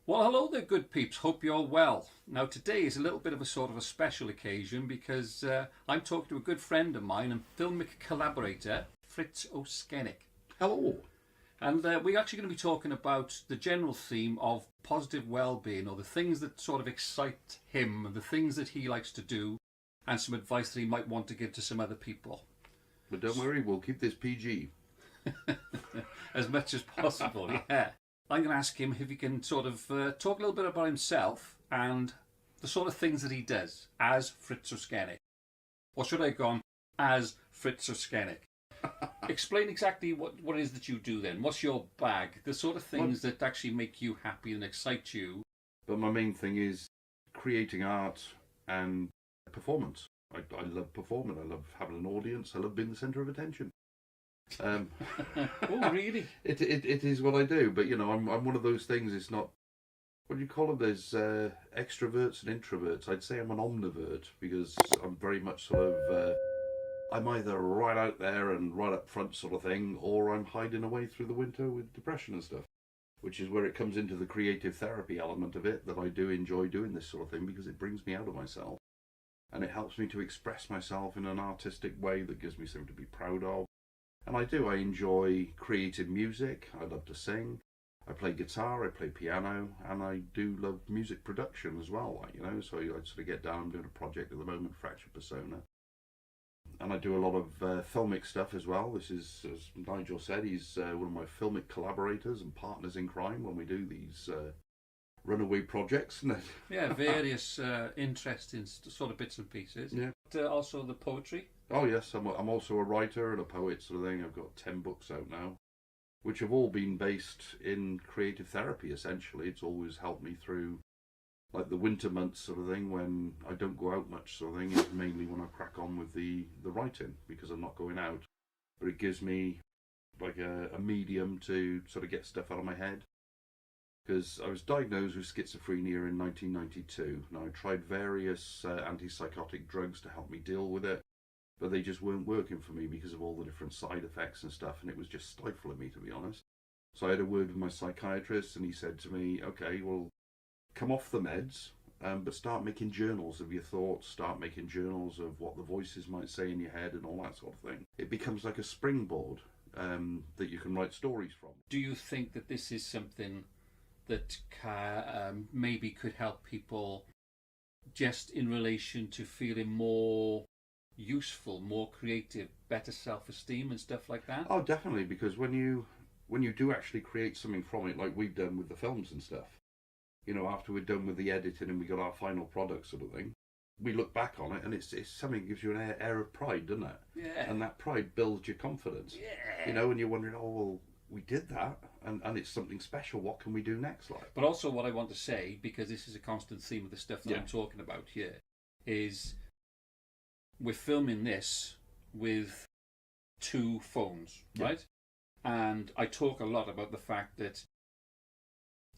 Well, hello there, good peeps. Hope you're well. Now, today is a little bit of a sort of a special occasion because I'm talking to a good friend of mine and filmic collaborator, Fritz O'Skennick. Hello. And we're actually going to be talking about the general theme of positive well-being, or the things that sort of excite him, and the things that he likes to do, and some advice that he might want to give to some other people. But don't worry, we'll keep this PG. As much as possible, yeah. I'm going to ask him if he can sort of talk a little bit about himself and the sort of things that he does as Fritz O'Skennick. Or should I have gone as Fritz O'Skennick? Explain exactly what it is that you do then. What's your bag? The sort of things that actually make you happy and excite you. But my main thing is creating art and performance. I love performing. I love having an audience. I love being the centre of attention. Oh, really? It is what I do, but you know, I'm one of those things. It's not, what do you call them? There's extroverts and introverts. I'd say I'm an omnivert because I'm very much sort of I'm either right out there and right up front sort of thing, or I'm hiding away through the winter with depression and stuff, which is where it comes into the creative therapy element of it, that I do enjoy doing this sort of thing because it brings me out of myself and it helps me to express myself in an artistic way that gives me something to be proud of. And I enjoy creative music. I love to sing. I play guitar, I play piano, and I do love music production as well, you know. So I sort of get down. I'm doing a project at the moment, Fractured Persona. And I do a lot of filmic stuff as well. This is, as Nigel said, he's one of my filmic collaborators and partners in crime when we do these runaway projects. Yeah, various interesting sort of bits and pieces. Yeah. But, also the poetry. Oh yes, I'm also a writer and a poet sort of thing. I've got 10 books out now, which have all been based in creative therapy essentially. It's always helped me through, like the winter months sort of thing, when I don't go out much sort of thing, is mainly when I crack on with the writing, because I'm not going out. But it gives me like a medium to sort of get stuff out of my head. Because I was diagnosed with schizophrenia in 1992. Now I tried various antipsychotic drugs to help me deal with it, but they just weren't working for me because of all the different side effects and stuff, and it was just stifling me, to be honest. So I had a word with my psychiatrist, and he said to me, okay, well, come off the meds, but start making journals of your thoughts, start making journals of what the voices might say in your head and all that sort of thing. It becomes like a springboard that you can write stories from. Do you think that this is something that maybe could help people just in relation to feeling more useful, more creative, better self-esteem and stuff like that? Oh, definitely, because when you do actually create something from it, like we've done with the films and stuff, you know, after we're done with the editing and we got our final product sort of thing, we look back on it and it's something that gives you an air of pride, doesn't it? Yeah. And that pride builds your confidence. Yeah. You know, and you're wondering, oh, well, we did that, and it's something special. What can we do next? Like, but also what I want to say, because this is a constant theme of the stuff that I'm talking about here, is we're filming this with 2 phones, right? And I talk a lot about the fact that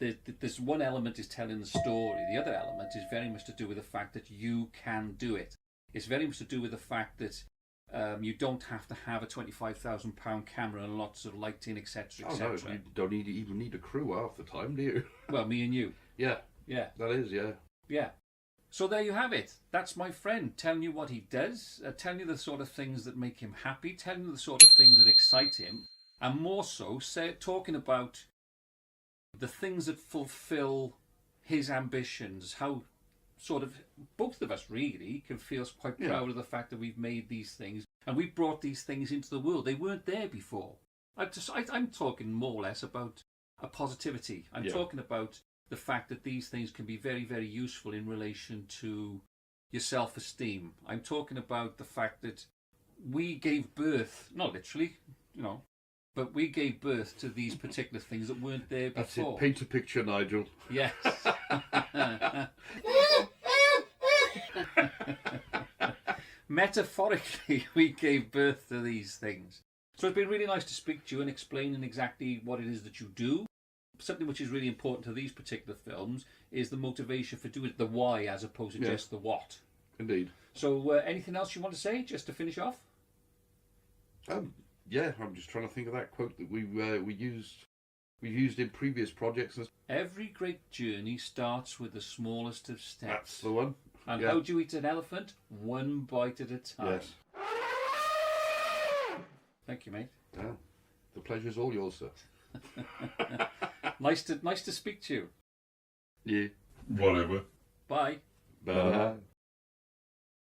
there's one element is telling the story. The other element is very much to do with the fact that you can do it. It's very much to do with the fact that you don't have to have a £25,000 camera and lots of lighting, etc., etc. Oh no, you don't even need a crew half the time, do you? Well, me and you. Yeah. That is, Yeah. So there you have it. That's my friend telling you what he does, telling you the sort of things that make him happy, telling you the sort of things that excite him, and more so talking about the things that fulfill his ambitions, how sort of both of us really can feel quite proud of the fact that we've made these things and we've brought these things into the world. They weren't there before. I'm talking more or less about a positivity. I'm talking about the fact that these things can be very, very useful in relation to your self-esteem. I'm talking about the fact that we gave birth, not literally, you know, but we gave birth to these particular things that weren't there before. That's it. Paint a picture, Nigel. Yes. Metaphorically, we gave birth to these things. So it's been really nice to speak to you and explaining exactly what it is that you do. Something which is really important to these particular films is the motivation for doing it, the why as opposed to just the what. Indeed. So anything else you want to say just to finish off? Yeah, I'm just trying to think of that quote that we used we've used in previous projects. Every great journey starts with the smallest of steps. That's the one. And Yeah. how do you eat an elephant? One bite at a time. Yes. Thank you, mate. Yeah. The pleasure's all yours, sir. Nice to speak to you. Yeah. Whatever. Bye. Bye.